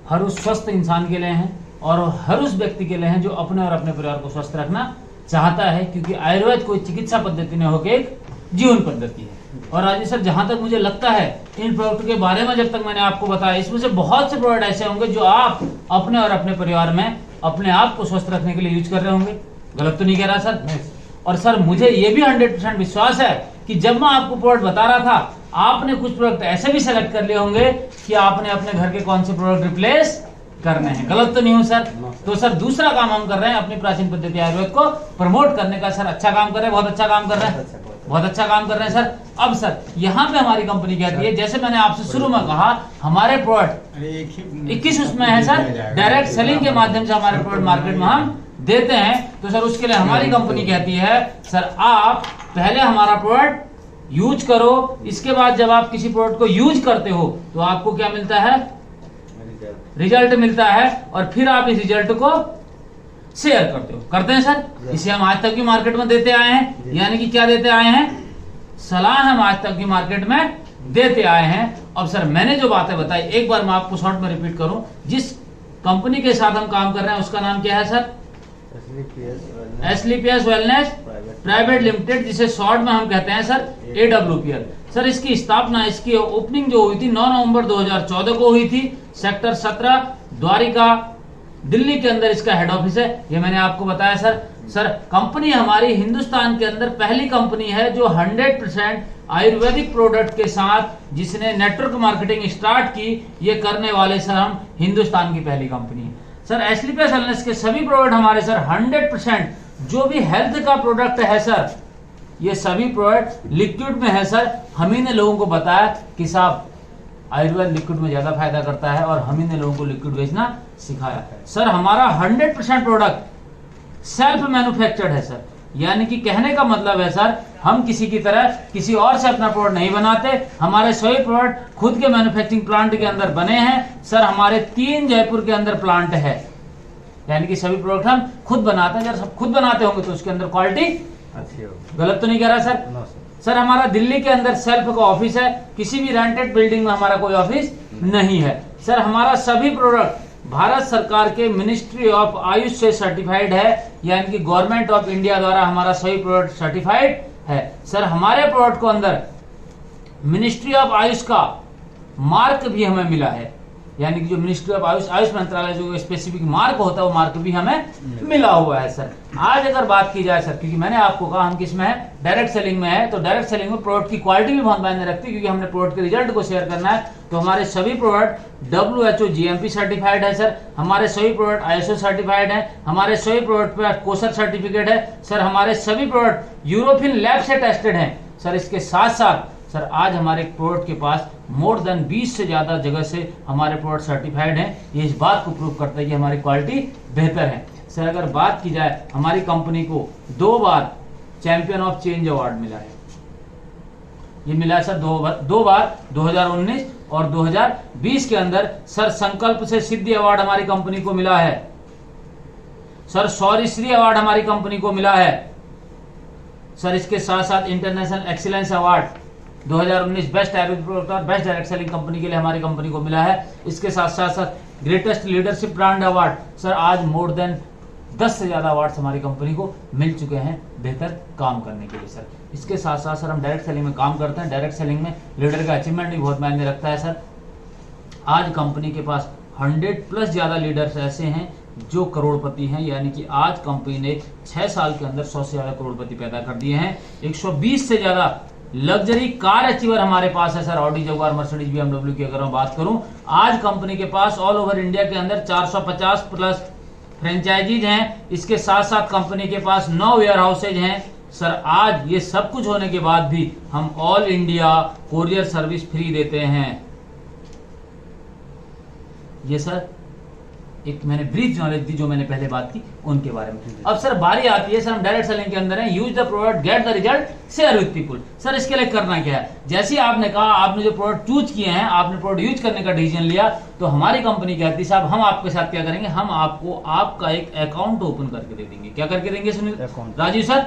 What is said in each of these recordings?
हर उस स्वस्थ इंसान के लिए हैं और हर उस व्यक्ति के लिए हैं जो अपने और अपने परिवार को स्वस्थ रखना चाहता है, क्योंकि आयुर्वेद कोई चिकित्सा पद्धति नहीं होकर एक जीवन पद्धति है। और राजेश सर, जहां तक मुझे लगता है इन प्रोडक्ट के बारे में जब तक मैंने आपको बताया, इसमें से बहुत से प्रोडक्ट ऐसे होंगे जो आप अपने और अपने परिवार में अपने आप को स्वस्थ रखने के लिए यूज कर रहे होंगे। गलत तो नहीं कह रहा सर? और सर मुझे ये भी 100% विश्वास है कि जब मैं आपको प्रोडक्ट बता रहा था, आपने कुछ प्रोडक्ट ऐसे भी सेलेक्ट कर लिए होंगे कि आपने अपने घर के कौन से प्रोडक्ट रिप्लेस करने हैं। गलत तो नहीं हूं सर? तो सर दूसरा काम हम कर रहे हैं अपनी प्राचीन पद्धति आयुर्वेद को प्रमोट करने का। सर अच्छा काम कर रहे हैं, बहुत अच्छा काम कर रहे हैं, बहुत अच्छा काम कर रहे हैं सर। अब सर यहाँ पे हमारी कंपनी कहती है, जैसे मैंने आपसे शुरू में कहा, हमारे प्रोडक्ट 21 उसमें है सर, डायरेक्ट सेलिंग के माध्यम से हमारे प्रोडक्ट मार्केट में हम देते हैं। तो सर उसके लिए हमारी कंपनी कहती है, सर आप पहले हमारा प्रोडक्ट यूज करो, इसके बाद जब आप किसी प्रोडक्ट को यूज करते हो तो आपको क्या मिलता है? रिजल्ट मिलता है, और फिर आप इस रिजल्ट को शेयर करते हो। करते हैं सर? इसे हम आज तक की मार्केट में देते आए हैं, यानी कि क्या देते आए हैं? सलाह हम आज तक की मार्केट में देते आए हैं। अब सर मैंने जो बातें बताई एक बार मैं आपको शॉर्ट में रिपीट करूं, जिस कंपनी के साथ हम काम कर रहे हैं उसका नाम क्या है सर? एसलीपीएस वेलनेस प्राइवेट लिमिटेड, जिसे शॉर्ट में हम कहते हैं सर AWPL। सर इसकी स्थापना, इसकी ओपनिंग जो हुई थी 9 नवंबर 2014 को हुई थी, सेक्टर 17 द्वारिका दिल्ली के अंदर इसका हेड ऑफिस है। ये मैंने आपको बताया सर। सर कंपनी हमारी हिंदुस्तान के अंदर पहली कंपनी है जो 100% आयुर्वेदिक प्रोडक्ट के साथ जिसने नेटवर्क मार्केटिंग स्टार्ट की, ये करने वाले सर हम हिंदुस्तान की पहली कंपनी है। सर एसलीपीएस वेलनेस के सभी प्रोडक्ट हमारे सर 100% जो भी हेल्थ का प्रोडक्ट है सर, ये सभी प्रोडक्ट लिक्विड में है सर। हम ही ने लोगों को बताया कि साहब आयुर्वेद लिक्विड में ज्यादा फायदा करता है, और हम ही ने लोगों को लिक्विड बेचना सिखाया। सर हमारा 100% प्रोडक्ट सेल्फ मैन्युफैक्चर्ड है सर, यानी कि कहने का मतलब है सर, हम किसी की तरह किसी और से अपना प्रोडक्ट नहीं बनाते। हमारे सभी प्रोडक्ट खुद के मैन्युफैक्चरिंग प्लांट के अंदर बने हैं सर। हमारे 3 जयपुर के अंदर प्लांट है, यानी कि सभी प्रोडक्ट हम खुद बनाते हैं। जब सब खुद बनाते होंगे तो उसके अंदर क्वालिटी अच्छी होगी। गलत तो नहीं कह रहा सर? सर हमारा दिल्ली के अंदर सेल्फ का ऑफिस है, किसी भी रेंटेड बिल्डिंग में हमारा कोई ऑफिस नहीं है। सर हमारा सभी प्रोडक्ट भारत सरकार के मिनिस्ट्री ऑफ आयुष से सर्टिफाइड है, यानी कि गवर्नमेंट ऑफ इंडिया द्वारा हमारा सभी प्रोडक्ट सर्टिफाइड है। सर हमारे प्रोडक्ट को अंदर मिनिस्ट्री ऑफ आयुष का मार्क भी हमें मिला है, यानी कि जो मिनिस्ट्री ऑफ आयुष मंत्रालय जो स्पेसिफिक मार्क होता है वो मार्क भी हमें मिला हुआ है सर। आज अगर बात की जाए सर, क्योंकि मैंने आपको कहा हम किस में है, डायरेक्ट सेलिंग में है, तो डायरेक्ट सेलिंग में प्रोडक्ट की क्वालिटी भी बहुत मायने रखती है, क्योंकि हमने प्रोडक्ट के रिजल्ट को शेयर करना है। तो हमारे सभी प्रोडक्ट WHO GMP सर्टिफाइड है सर, हमारे सभी प्रोडक्ट ISO सर्टिफाइड है, हमारे सभी प्रोडक्ट पे कोसर सर्टिफिकेट है सर, हमारे सभी प्रोडक्ट यूरोपियन लैब से टेस्टेड है सर। इसके साथ साथ सर आज हमारे प्रोडक्ट के पास मोर देन 20 से ज्यादा जगह से हमारे प्रोडक्ट सर्टिफाइड हैं। ये इस बात को प्रूव करता है कि हमारी क्वालिटी बेहतर है सर। अगर बात की जाए, हमारी कंपनी को 2 बार चैंपियन ऑफ चेंज अवार्ड मिला है। ये मिला है सर दो बार 2019 और 2020 के अंदर। सर संकल्प से सिद्धि अवार्ड हमारी कंपनी को मिला है सर। शौर्यश्री अवार्ड हमारी कंपनी को मिला है सर। इसके साथ साथ international excellence award 2019 best Ayurvedic product और बेस्ट डायरेक्ट सेलिंग कंपनी के लिए हमारी कंपनी को मिला है। इसके साथ साथ greatest leadership brand award sir, आज मोर देन 10 से ज्यादा अवार्ड्स हमारी कंपनी को मिल चुके हैं बेहतर काम करने के लिए सर। इसके साथ साथ सर हम डायरेक्ट सेलिंग में काम करते हैं। डायरेक्ट सेलिंग में लीडर का अचीवमेंट भी बहुत मायने रखता है सर। आज कंपनी के पास 100+ ज्यादा लीडर्स ऐसे हैं जो करोड़पति हैं, यानी कि आज कंपनी ने 6 साल के अंदर 100 से ज्यादा करोड़पति पैदा कर दिए हैं। 120 से ज्यादा लग्जरी कार अचीवर हमारे पास है sir. Audi, Jaguar, Mercedes, BMW की अगर मैं बात करूं, आज कंपनी के पास ऑल ओवर इंडिया के अंदर 450+ फ्रेंचाइजीज हैं। इसके साथ साथ कंपनी के पास 9 वेयर हाउसेज हैं सर। आज ये सब कुछ होने के बाद भी हम all India courier service free देते हैं। ये सर एक मैंने ब्रीफ नॉलेज दी जो मैंने पहले बात की, उनके बारे में। अब सर बारी आती है, सर हम डायरेक्ट सेलिंग के अंदर है, use the product get the result share with people. Sir इसके लिए करना क्या है, जैसे ही आपने कहा, आपने जो प्रोडक्ट चूज किए हैं, आपने प्रोडक्ट यूज करने का डिसीजन लिया, तो हमारी कंपनी कहती है साहब हम आपके साथ क्या करेंगे, हम आपको आपका एक अकाउंट ओपन करके दे देंगे। क्या करके देंगे Sunil Rajiv sir?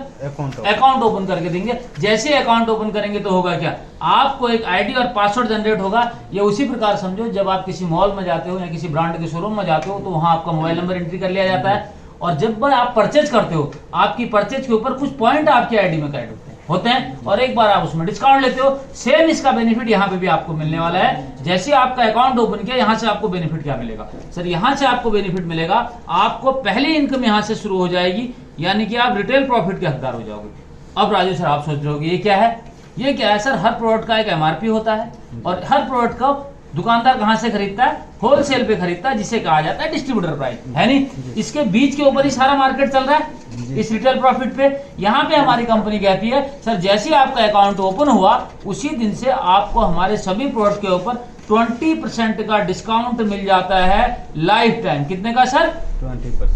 Account open करके देंगे। जैसे अकाउंट ओपन करेंगे तो होगा क्या, आपको एक आईडी और पासवर्ड जनरेट होगा। ये उसी प्रकार समझो जब आप किसी मॉल में जाते हो या किसी ब्रांड के शोरूम में जाते हो तो वहां आपका मोबाइल नंबर एंट्री कर लिया जाता है, और जब आप परचेज करते हो आपकी परचेज के ऊपर कुछ पॉइंट आपकी आईडी में कैड होते हैं और एक बार आप उसमें डिस्काउंट लेते हो। सेम इसका बेनिफिट यहाँ पे भी आपको मिलने वाला है। जैसे आपका अकाउंट ओपन किया, यहाँ से आपको बेनिफिट क्या मिलेगा सर? यहाँ से आपको बेनिफिट मिलेगा, आपको पहली इनकम यहाँ से शुरू हो जाएगी, यानी कि आप रिटेल प्रॉफिट के हकदार हो जाओगे। अब राजू सर आप सोच रहे होगे ये क्या है? ये क्या है सर? हर प्रोडक्ट का एक एमआरपी होता है और हर प्रोडक्ट का दुकानदार कहां से खरीदता है? होलसेल पे खरीदता है, जिसे कहा जाता है डिस्ट्रीब्यूटर प्राइस, है नहीं? इसके बीच के ऊपर ही सारा मार्केट चल रहा है इस रिटेल प्रॉफिट पे। यहाँ पे हमारी कंपनी कहती है सर जैसे ही आपका अकाउंट ओपन हुआ उसी दिन से आपको हमारे सभी प्रोडक्ट के ऊपर 20% का डिस्काउंट मिल जाता है लाइफ टाइम। कितने का सर?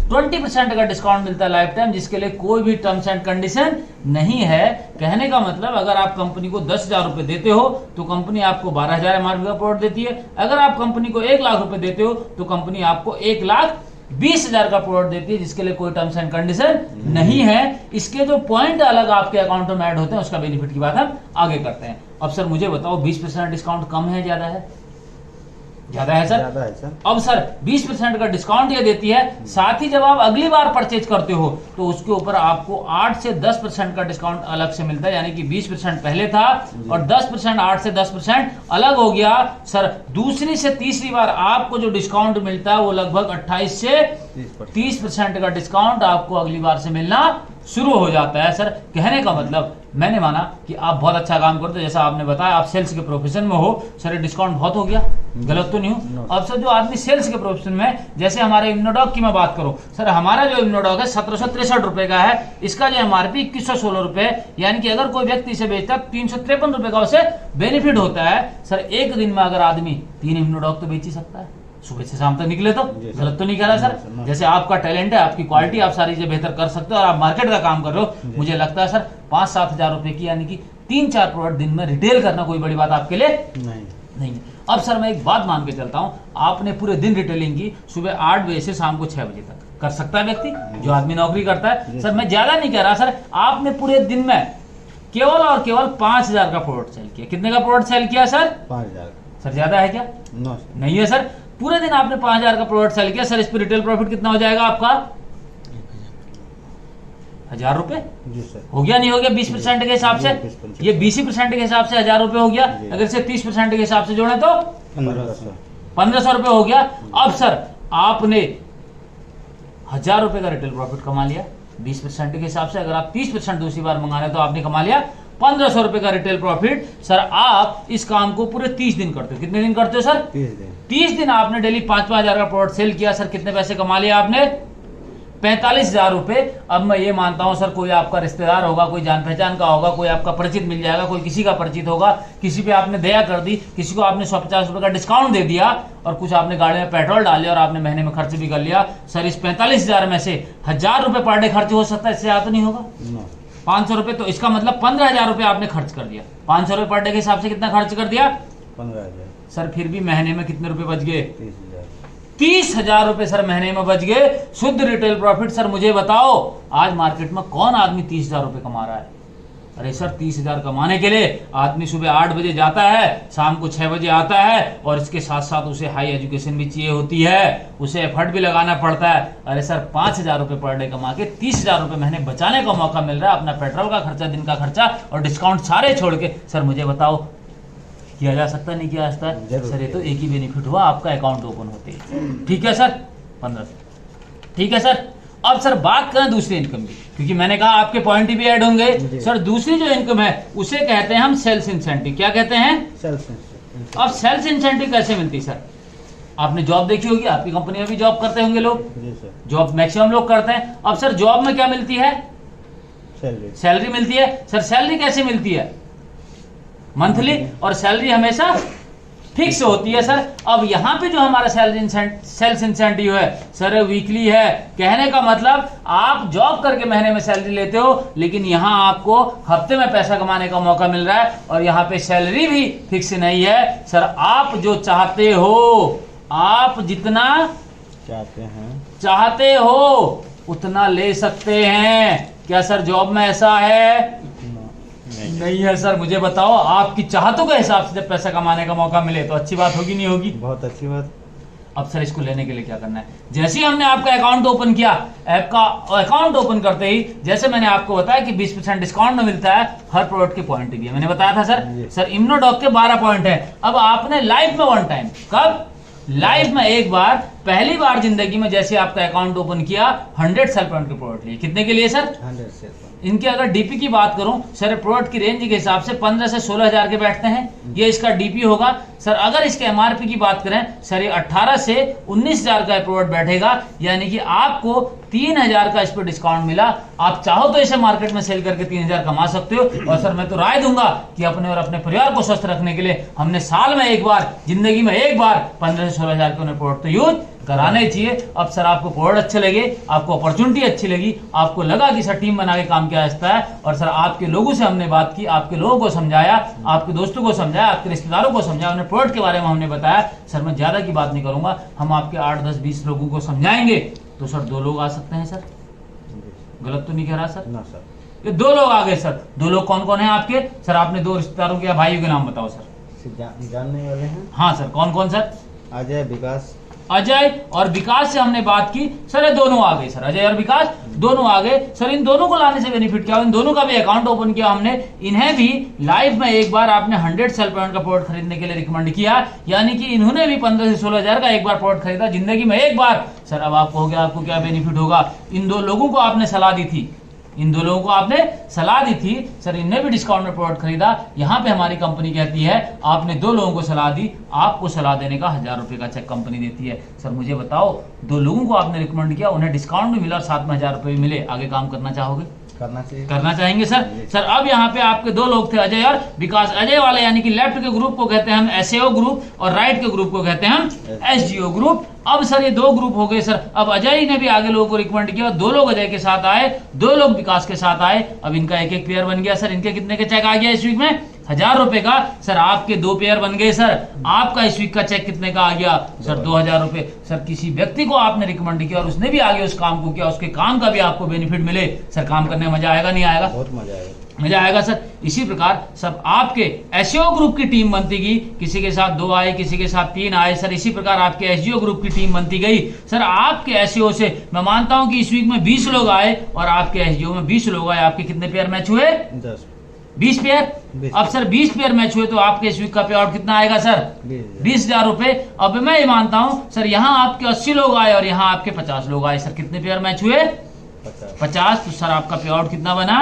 20% का डिस्काउंट मिलता है लाइफ टाइम, जिसके लिए कोई भी टर्म्स एंड कंडीशन नहीं है। कहने का मतलब अगर आप कंपनी को 10,000 रुपए देते हो तो कंपनी आपको 12,000 एमआरपी का प्रोडक्ट देती है। अगर आप कंपनी को 1 लाख रुपए देते हो तो कंपनी आपको 1,20,000 का प्रोडक्ट देती है, जिसके लिए कोई टर्म्स एंड कंडीशन नहीं है। इसके जो पॉइंट अलग आपके अकाउंट में ऐड होते हैं उसका बेनिफिट की बात हम आगे करते हैं। अब सर मुझे बताओ 20% डिस्काउंट कम है ज्यादा है? ज्यादा है सर? ज्यादा है सर। अब सर 20% का डिस्काउंट ये देती है, साथ ही जब आप अगली बार परचेज करते हो तो उसके ऊपर आपको 8 से 10% का डिस्काउंट अलग से मिलता है, यानी कि 20% पहले था और 10% 8 से 10% अलग हो गया। सर दूसरी से तीसरी बार आपको जो डिस्काउंट मिलता है वो लगभग 28 से 30% का डिस्काउंट आपको अगली बार से मिलना शुरू हो जाता है। सर कहने का मतलब मैंने माना कि आप बहुत अच्छा काम करते हो, जैसा आपने बताया आप सेल्स के प्रोफेशन में हो, सर ये डिस्काउंट बहुत हो गया, गलत तो नहीं हो? अब सर जो आदमी सेल्स के प्रोफेशन में, जैसे हमारे इम्नोडॉक की मैं बात करूं, सर हमारा जो इम्नोडॉक है 1763 रुपए का है, इसका जो एमआरपी 2116 रुपए, यानी कि अगर कोई व्यक्ति इसे बेचता है 353 रुपए का उसे बेनिफिट होता है। सर एक दिन में अगर आदमी 3 इम्नोडॉक तो बेच ही सकता है, सुबह से शाम तक निकले तो गलत तो नहीं कह रहा सर? जैसे आपका टैलेंट है, आपकी क्वालिटी, आप सारी चीजें बेहतर कर सकते हो और आप मार्केट का काम कर रहे हो, मुझे लगता है सर 5-7 हजार रुपए की, यानी कि 3-4 प्रोडक्ट दिन में रिटेल करना कोई बड़ी बात आपके लिए नहीं। अब सर मैं एक बात मान के चलता हूं, आपने पूरे दिन रिटेलिंग की, सुबह 8 बजे से शाम को 6 बजे तक कर सकता है व्यक्ति जो आदमी नौकरी करता है। सर मैं ज्यादा नहीं कह रहा सर, आपने पूरे दिन में केवल और केवल 5,000 का प्रोडक्ट सेल किया। कितने का प्रोडक्ट सेल किया सर? 5,000। सर ज्यादा है क्या? नहीं है सर, पूरे दिन आपने 5,000 का प्रोडक्ट सेल किया। सर इस पर रिटेल प्रॉफिट कितना हो जाएगा आपका? 1,000 रुपए हो गया, नहीं हो गया? 20% के हिसाब से, ये 20% के हिसाब से 1,000 रुपए हो गया। अगर इसे 30% के हिसाब से जोड़े तो 1,500 रुपए हो गया। अब सर आपने 1,000 रुपए का रिटेल प्रॉफिट कमा लिया 20% के हिसाब से। अगर आप 30% दूसरी बार मंगा रहे तो आपने कमा लिया 1,500 रुपए का रिटेल प्रॉफिट। सर आप इस काम को पूरे 30 दिन करते हो। कितने दिन करते हो सर? 30 दिन आपने डेली 5-5 हजार का प्रोडक्ट सेल किया। सर कितने पैसे कमा लिया आपने? 45,000 रुपए। अब मैं ये मानता हूं सर कोई आपका रिश्तेदार होगा, कोई जान पहचान का होगा, कोई आपका परिचित मिल जाएगा, कोई किसी का परिचित होगा, किसी पे आपने दया कर दी, किसी को आपने 150 रुपए का डिस्काउंट दे दिया और कुछ आपने गाड़ी में पेट्रोल डाल लिया और आपने महीने में खर्च भी कर लिया। सर इस 45,000 में से 1,000 रुपए पर डे खर्च हो सकता है, इससे ज्यादा तो नहीं होगा? 500 रुपए, तो इसका मतलब 15,000 रुपए आपने खर्च कर दिया। 500 रुपए पर डे के हिसाब से कितना खर्च कर दिया? 15,000। सर फिर भी महीने में कितने रुपए बच गए? 30,000 रुपए सर महीने में बच गए शुद्ध रिटेल प्रॉफिट। सर मुझे बताओ आज मार्केट में कौन आदमी 30,000 रुपए कमा रहा है? अरे सर 30,000 कमाने के लिए आदमी सुबह 8 बजे जाता है, शाम को 6 बजे आता है और इसके साथ साथ उसे हाई एजुकेशन भी चाहिए होती है, उसे एफर्ट भी लगाना पड़ता है। अरे सर 5,000 रुपए पर डे कमा के 30,000 रुपए महीने बचाने का मौका मिल रहा है, अपना पेट्रोल का खर्चा, दिन का खर्चा और डिस्काउंट सारे छोड़ के। सर मुझे बताओ किया जा सकता है नहीं किया जा सकता है? सर ये तो एक ही बेनिफिट हुआ आपका अकाउंट ओपन होते ही। ठीक है सर 1500। ठीक है सर। अब सर बात करें दूसरी इनकम की, क्योंकि मैंने कहा आपके पॉइंट भी ऐड होंगे। सर दूसरी जो इनकम है उसे कहते हैं हम सेल्स इंसेंटिव। क्या कहते हैं? Sales incentive. अब सेल्स इंसेंटिव कैसे मिलती है सर? आपने जॉब देखी होगी, आपकी कंपनी में भी जॉब करते होंगे लोग, जॉब मैक्सिमम लोग करते हैं। अब सर जॉब में क्या मिलती है? सैलरी मिलती है। सर सैलरी कैसे मिलती है? मंथली, और सैलरी हमेशा फिक्स होती है सर। अब यहाँ पे जो हमारा सेल्स इंसेंटिव है सर वीकली है। कहने का मतलब आप जॉब करके महीने में सैलरी लेते हो, लेकिन यहाँ आपको हफ्ते में पैसा कमाने का मौका मिल रहा है और यहाँ पे सैलरी भी फिक्स नहीं है सर। आप जो चाहते हो, आप जितना चाहते हो उतना ले सकते हैं। क्या सर जॉब में ऐसा है? नहीं है सर। मुझे बताओ, आपकी चाहतों के हिसाब से जब पैसा कमाने का मौका मिले तो अच्छी बात होगी नहीं होगी? बहुत अच्छी बात। अब सर इसको लेने के लिए क्या करना है? जैसे ही हमने आपका अकाउंट ओपन किया, ऐप का अकाउंट ओपन करते ही जैसे मैंने आपको बताया कि 20% डिस्काउंट में मिलता है हर प्रोडक्ट के पॉइंट भी है, मैंने बताया था सर इम्यूनोडॉक के 12 पॉइंट है। अब आपने लाइफ में वन टाइम, कब? लाइफ में एक बार, पहली बार जिंदगी में जैसे आपका अकाउंट ओपन किया 100 सेल पॉइंट के प्रोडक्ट लिए। कितने के लिए सर? 100 cell point. इनके अगर डीपी की बात करूं सर, प्रोडक्ट की रेंज के हिसाब से 15 से 16 हजार के बैठते हैं, ये इसका डीपी होगा सर। अगर इसके एमआरपी की बात करें सर, ये 18 से 19 हजार का प्रोडक्ट बैठेगा, यानी कि आपको 3000 का इस पर डिस्काउंट मिला। आप चाहो तो इसे मार्केट में सेल करके 3000 कमा सकते हो। और सर मैं तो राय दूंगा कि अपने और अपने परिवार को स्वस्थ रखने के लिए हमने साल में एक बार, जिंदगी में एक बार 15 से 16 हजार के उन्हें प्रोडक्ट तो यूज कराने चाहिए। अब सर आपको प्रोडक्ट अच्छे लगे, आपको अपॉर्चुनिटी अच्छी लगी, आपको लगा कि सर टीम बना के काम किया जाता है, और सर आपके लोगों से हमने बात की, आपके लोगों को समझाया, आपके दोस्तों को समझाया, आपके रिश्तेदारों को समझाया, उन्हें प्रोडक्ट के बारे में हमने बताया। सर मैं ज्यादा की बात नहीं करूंगा, हम आपके 8, 10, 20 लोगों को समझाएंगे तो सर 2 लोग आ सकते हैं सर। गलत तो नहीं कह रहा सर? ना सर। ये 2 लोग आ गए सर। 2 लोग कौन कौन है आपके? सर आपने 2 रिश्तेदारों के या भाइयों के नाम बताओ सर। जानने वाले हैं? हाँ सर, कौन कौन सर? अजय, विकास। अजय और विकास से हमने बात की सर, ये दोनों आ गए सर, अजय और विकास दोनों आ गए सर। इन दोनों को लाने से बेनिफिट क्या हुआ? इन दोनों का भी अकाउंट ओपन किया हमने, इन्हें भी लाइफ में एक बार आपने 100 सेल पॉइंट का प्रोडक्ट खरीदने के लिए रिकमेंड किया, यानी कि इन्होंने भी 15 से 16 हजार का एक बार प्रोडक्ट खरीदा जिंदगी में एक बार सर। अब आपको हो गया, आपको क्या बेनिफिट होगा? इन 2 लोगों को आपने सलाह दी थी, इन 2 लोगों को आपने सलाह दी थी सर, इनने भी डिस्काउंट में प्रोडक्ट खरीदा। यहाँ पे हमारी कंपनी कहती है आपने 2 लोगों को सलाह दी, आपको सलाह देने का 1000 रुपए का चेक कंपनी देती है। सर मुझे बताओ, 2 लोगों को आपने रिकमेंड किया, उन्हें डिस्काउंट भी मिला और साथ में 1000 रुपए भी मिले, आगे काम करना चाहोगे? करना चाहिए। करना चाहेंगे सर। सर अब यहाँ पे आपके 2 लोग थे, अजय और विकास। अजय वाले यानी कि लेफ्ट के ग्रुप को कहते हैं हम एसएओ ग्रुप, और राइट के ग्रुप को कहते हैं हम एसजीओ ग्रुप। अब सर ये 2 ग्रुप हो गए सर। अब अजय ने भी आगे लोगों को रिकमेंड किया, 2 लोग अजय के साथ आए, 2 लोग विकास के साथ आए। अब इनका एक पेयर बन गया सर। इनके कितने के चेक आ गया इस वीक में? 1000 रुपए का सर। आपके 2 पेयर बन गए सर। आपका इस वीक का चेक कितने का आ गया सर? 2000 रुपए सर। किसी व्यक्ति को आपने रिकमेंड किया और उसने भी आगे उस काम को किया, उसके काम का भी आपको बेनिफिट मिले सर, काम करने में मजा आएगा नहीं आएगा? बहुत मजा आएगा। मजा आएगा सर। इसी प्रकार सब आपके एसईओ ग्रुप की टीम बनती गई, किसी के साथ 2 आए, किसी के साथ 3 आए सर। इसी प्रकार आपके एसजीओ ग्रुप की टीम बनती गई सर। आपके एसईओ से मैं मानता हूं कि इस वीक में 20 लोग आए और आपके एसजीओ में 20 लोग आए। आपके कितने पेयर मैच हुए? 20 पेयर। अब सर 20 पेयर मैच हुए तो आपके इस वीक का पे आउट कितना आएगा सर? 20,000 रुपए। अब मैं ये मानता हूं सर, यहाँ आपके 80 लोग आए और यहाँ आपके 50 लोग आए सर। कितने पेयर मैच हुए? 50। तो सर आपका पे आउट कितना बना?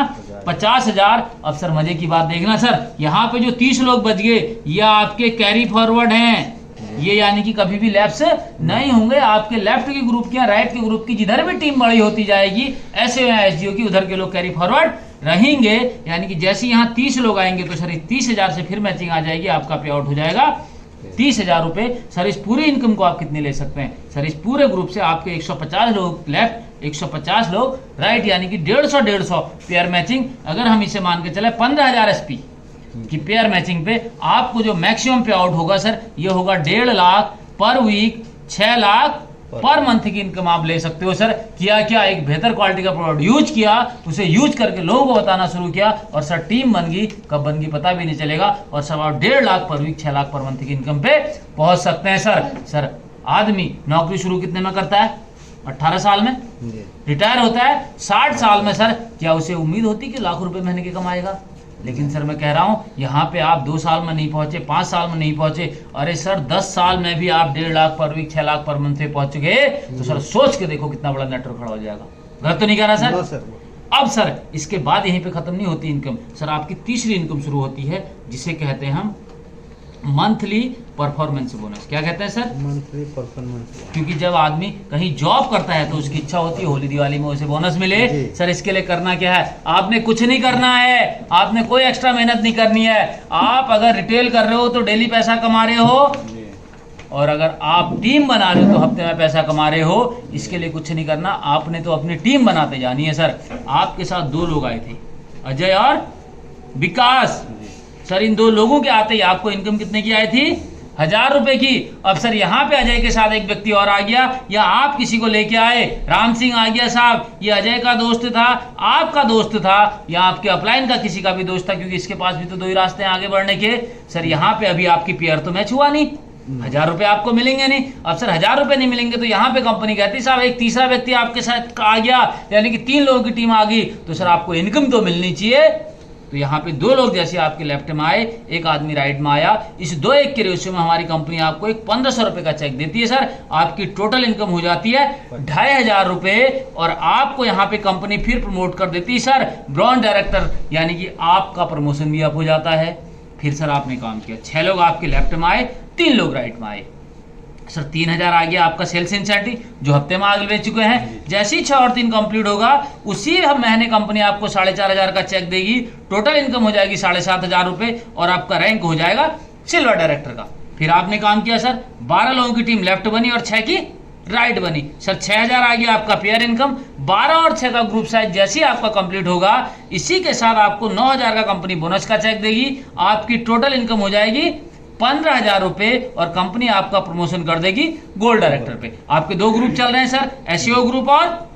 50,000। अब सर मजे की बात देखना सर, यहाँ पे जो 30 लोग बच गए ये आपके कैरी फॉरवर्ड हैं, ये यानी कि कभी भी लैप्स नहीं होंगे। आपके लेफ्ट के ग्रुप की या राइट के ग्रुप की जिधर भी टीम बड़ी होती जाएगी ऐसे एसजीओ की, उधर के लोग कैरी फॉरवर्ड रहेंगे। यानी कि जैसे यहाँ 30 लोग आएंगे तो सर 30,000 से फिर मैचिंग आ जाएगी, आपका पे आउट हो जाएगा 30,000 रुपए। सर इस पूरी इनकम को आप कितनी ले सकते हैं सर? इस पूरे ग्रुप से आपके 150 लोग लेफ्ट, 150 लोग राइट, यानी कि 150 पेयर मैचिंग। अगर हम इसे मान के चले 15,000 एसपी की पेयर मैचिंग पे आपको जो मैक्सिमम पे आउट होगा सर, ये होगा 1.5 लाख पर वीक, 6 लाख पर मंथ की इनकम आप ले सकते हो सर। किया क्या? एक बेहतर क्वालिटी का प्रोडक्ट यूज किया, उसे यूज करके लोगों को बताना शुरू किया और सर टीम बन गई। कब बन गई पता भी नहीं चलेगा और सब आप 1.5 लाख पर वीक, 6 लाख पर मंथ की इनकम पे पहुंच सकते हैं सर। सर आदमी नौकरी शुरू कितने में करता है? 18 साल में। रिटायर होता है 60 साल में सर। क्या उसे उम्मीद होती कि लाखों रुपए महीने के कमाएगा? लेकिन सर मैं कह रहा हूं यहाँ पे आप 2 साल में नहीं पहुंचे, 5 साल में नहीं पहुंचे, अरे सर 10 साल में भी आप 1.5 लाख पर वीक, 6 लाख पर मंथ पे पहुंच गए तो सर सोच के देखो कितना बड़ा नेटवर्क खड़ा हो जाएगा। गलत तो नहीं कह रहा सर? अब सर इसके बाद यहीं पे खत्म नहीं होती इनकम सर, आपकी तीसरी इनकम शुरू होती है जिसे कहते हैं हम मंथली परफॉर्मेंस बोनस। क्या कहते हैं सर? Monthly performance. क्योंकि जब आदमी कहीं जॉब करता है तो उसकी इच्छा होती है होली दिवाली में उसे बोनस मिले। जी। सर इसके लिए करना क्या है? आपने कुछ नहीं करना है, आपने कोई एक्स्ट्रा मेहनत नहीं करनी है। आप अगर रिटेल कर रहे हो तो डेली पैसा कमा रहे हो, और अगर आप टीम बना रहे हो तो हफ्ते में पैसा कमा रहे हो। इसके लिए कुछ नहीं करना, आपने तो अपनी टीम बनाते जानी है। सर आपके साथ 2 लोग आए थे, अजय और विकास। सर इन 2 लोगों के आते ही आपको इनकम कितने की आई थी? 1000 रुपए की। अब सर यहाँ पे अजय के साथ एक व्यक्ति और आ गया, या आप किसी को लेके आए, राम सिंह आ गया साहब, ये अजय का दोस्त था, आपका दोस्त था, या आपके अपलाइन का किसी का भी दोस्त था, क्योंकि इसके पास भी तो 2 ही रास्ते हैं आगे बढ़ने के। सर यहाँ पे अभी आपकी पेयर तो मैच हुआ नहीं, 1000 रुपए आपको मिलेंगे नहीं। अब सर 1000 रुपए नहीं मिलेंगे तो यहाँ पे कंपनी कहती साहब एक तीसरा व्यक्ति आपके साथ आ गया, यानी कि 3 लोगों की टीम आ गई, तो सर आपको इनकम तो मिलनी चाहिए। तो यहाँ पे 2 लोग जैसे आपके लेफ्ट में आए, एक आदमी राइट में आया, इस 2-1 के रेशियो में हमारी कंपनी आपको एक 1500 रुपए का चेक देती है। सर आपकी टोटल इनकम हो जाती है 2500 रुपए, और आपको यहाँ पे कंपनी फिर प्रमोट कर देती है सर ब्रॉन्ज डायरेक्टर, यानी कि आपका प्रमोशन भी अप हो जाता है। फिर सर आपने काम किया, 6 लोग आपके लेफ्ट में आए, 3 लोग राइट में आए। सर 3000 आ गया आपका सेल्स इंसेंटिव, जो हफ्ते में आगे ले चुके हैं। जैसे ही 6 और 3 कंप्लीट होगा, उसी महीने कंपनी आपको 4500 का चेक देगी। टोटल इनकम हो जाएगी 7500 रुपए, और आपका रैंक हो जाएगा सिल्वर डायरेक्टर का। फिर आपने काम किया सर, 12 लोगों की टीम लेफ्ट बनी और 6 की राइट बनी। सर 6000 आ गया आपका पेयर इनकम। 12 और 6 का ग्रुप साइज जैसे ही आपका कंप्लीट होगा, इसी के साथ आपको 9000 का कंपनी बोनस का चेक देगी। आपकी टोटल इनकम हो जाएगी 15000 रुपए, और कंपनी आपका प्रमोशन कर देगी गोल्ड डायरेक्टर पे। आपके 2 ग्रुप चल रहे हैं सर, एसईओ ग्रुप और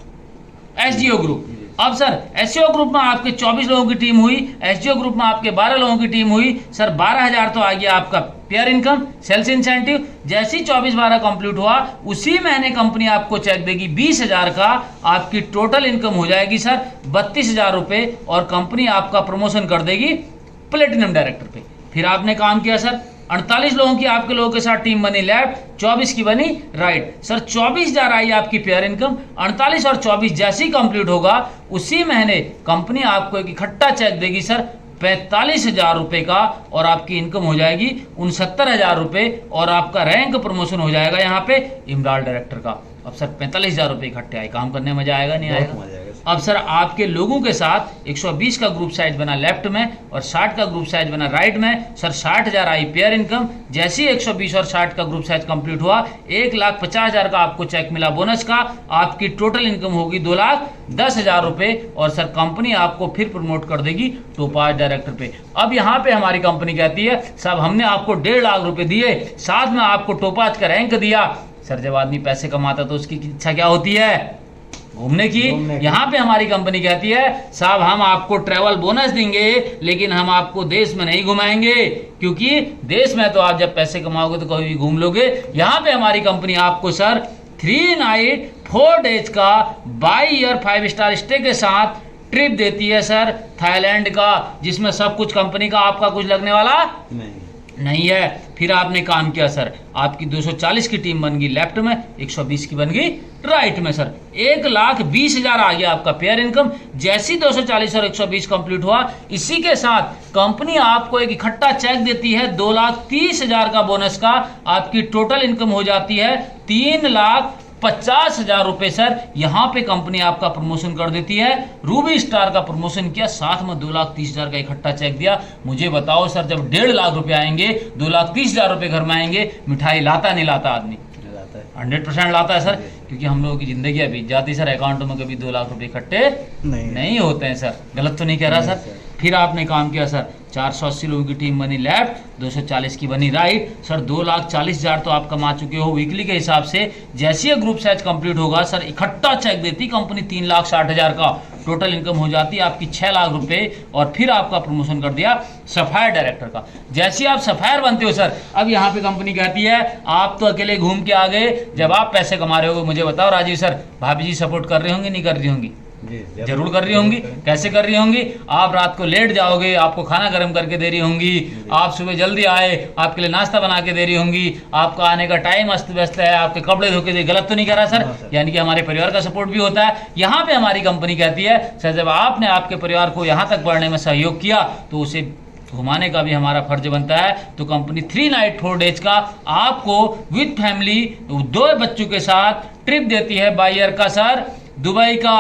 एसडीओ ग्रुप। अब सर एसईओ ग्रुप में आपके 24 लोगों की टीम हुई, एसडीओ ग्रुप में आपके 12 लोगों की टीम हुई। सर 12000 तो आ गया आपका पेयर इनकम, सेल्स इंसेंटिव। जैसे ही 24-12 कंप्लीट हुआ, उसी महीने कंपनी आपको चेक देगी 20000 का। आपकी टोटल इनकम हो जाएगी सर 32000 रुपए, और कंपनी आपका प्रमोशन कर देगी प्लेटिनम डायरेक्टर पे। फिर आपने काम किया सर, 48 लोगों की आपके लोगों के साथ टीम बनी लेफ्ट, 24 की बनी राइट। सर 24000 आई आपकी पेयर इनकम। 48 और 24 जैसे ही कंप्लीट होगा, उसी महीने कंपनी आपको एक इकट्ठा चेक देगी सर 45000 रुपए का, और आपकी इनकम हो जाएगी 69000 रुपए, और आपका रैंक प्रमोशन हो जाएगा यहाँ पे इमराल डायरेक्टर का। अब सर 45000 रुपए इकट्ठे आए, काम करने में मजा आएगा नहीं आएगा? अब सर आपके लोगों के साथ 120 का ग्रुप साइज बना लेफ्ट में, और 60 का ग्रुप साइज बना राइट में। सर 60000 आई पेयर इनकम। जैसे ही 120 और 60 का ग्रुप साइज कंप्लीट हुआ, 1,50,000 का आपको चेक मिला बोनस का। आपकी टोटल इनकम होगी 2,10,000 रुपए, और सर कंपनी आपको फिर प्रमोट कर देगी टोपाज डायरेक्टर पे। अब यहाँ पे हमारी कंपनी कहती है साहब हमने आपको 1.5 लाख रुपए दिए, साथ में आपको टोपाज का रैंक दिया। सर जब आदमी पैसे कमाता तो उसकी इच्छा क्या होती है? घूमने की। यहाँ पे हमारी कंपनी कहती है साहब हम आपको ट्रैवल बोनस देंगे, लेकिन हम आपको देश में नहीं घुमाएंगे, क्योंकि देश में तो आप जब पैसे कमाओगे तो कभी भी घूम लोगे। यहाँ पे हमारी कंपनी आपको सर 3 नाइट 4 डेज का बाई ईयर 5 स्टार स्टे के साथ ट्रिप देती है सर थाईलैंड का, जिसमें सब कुछ कंपनी का, आपका कुछ लगने वाला नहीं है। फिर आपने काम किया सर, आपकी 240 की टीम बन गई लेफ्ट में, 120 की बन गई राइट में। सर 1,20,000 आ गया आपका पेयर इनकम। जैसी 240 और 120 कंप्लीट हुआ, इसी के साथ कंपनी आपको एक इकट्ठा चेक देती है 2,30,000 का बोनस का। आपकी टोटल इनकम हो जाती है 3,50,000 रुपए। सर यहाँ पे कंपनी आपका प्रमोशन कर देती है, रूबी स्टार का प्रमोशन किया, साथ में 2,30,000 का इकट्ठा चेक दिया। मुझे बताओ सर जब 1.5 लाख रुपए आएंगे, 2,30,000 रुपए घर में आएंगे, मिठाई लाता नहीं लाता आदमी? 100% लाता है सर, क्योंकि हम लोगों की जिंदगी अभी जाती सर, अकाउंट में कभी 2 लाख रुपए इकट्ठे नहीं होते हैं सर। गलत तो नहीं कह रहा सर? फिर आपने काम किया सर, 480 लोगों की टीम बनी लेफ्ट, 240 की बनी राइट। सर 2,40,000 तो आप कमा चुके हो वीकली के हिसाब से। जैसे ही ग्रुप साइज कंप्लीट होगा सर इकट्ठा चेक देती कंपनी 3,60,000 का। टोटल इनकम हो जाती है आपकी 6 लाख रुपए, और फिर आपका प्रमोशन कर दिया सफायर डायरेक्टर का। जैसे ही आप सफायर बनते हो सर, अब यहाँ पे कंपनी कहती है आप तो अकेले घूम के आ गए, जब आप पैसे कमा रहे हो मुझे बताओ राजीव सर, भाभी जी सपोर्ट कर रही होंगी नहीं कर रही होंगी? जरूर कर रही होंगी। कैसे कर रही होंगी? आप रात को लेट जाओगे, आपको खाना गर्म करके दे रही होंगी, आप सुबह जल्दी आए, आपके लिए नाश्ता बना के दे रही होंगी, आपका आने का टाइम अस्त व्यस्त है, आपके कपड़े धो के दे। गलत तो नहीं कह रहा सर? यानी कि हमारे परिवार का सपोर्ट भी होता है। यहाँ पे हमारी कंपनी कहती है सर जब आपने आपके परिवार को यहाँ तक बढ़ने में सहयोग किया, तो उसे घुमाने का भी हमारा फर्ज बनता है। तो कंपनी 3 नाइट 4 डेज का आपको विद फैमिली 2 बच्चों के साथ ट्रिप देती है बाई ईयर का सर दुबई का।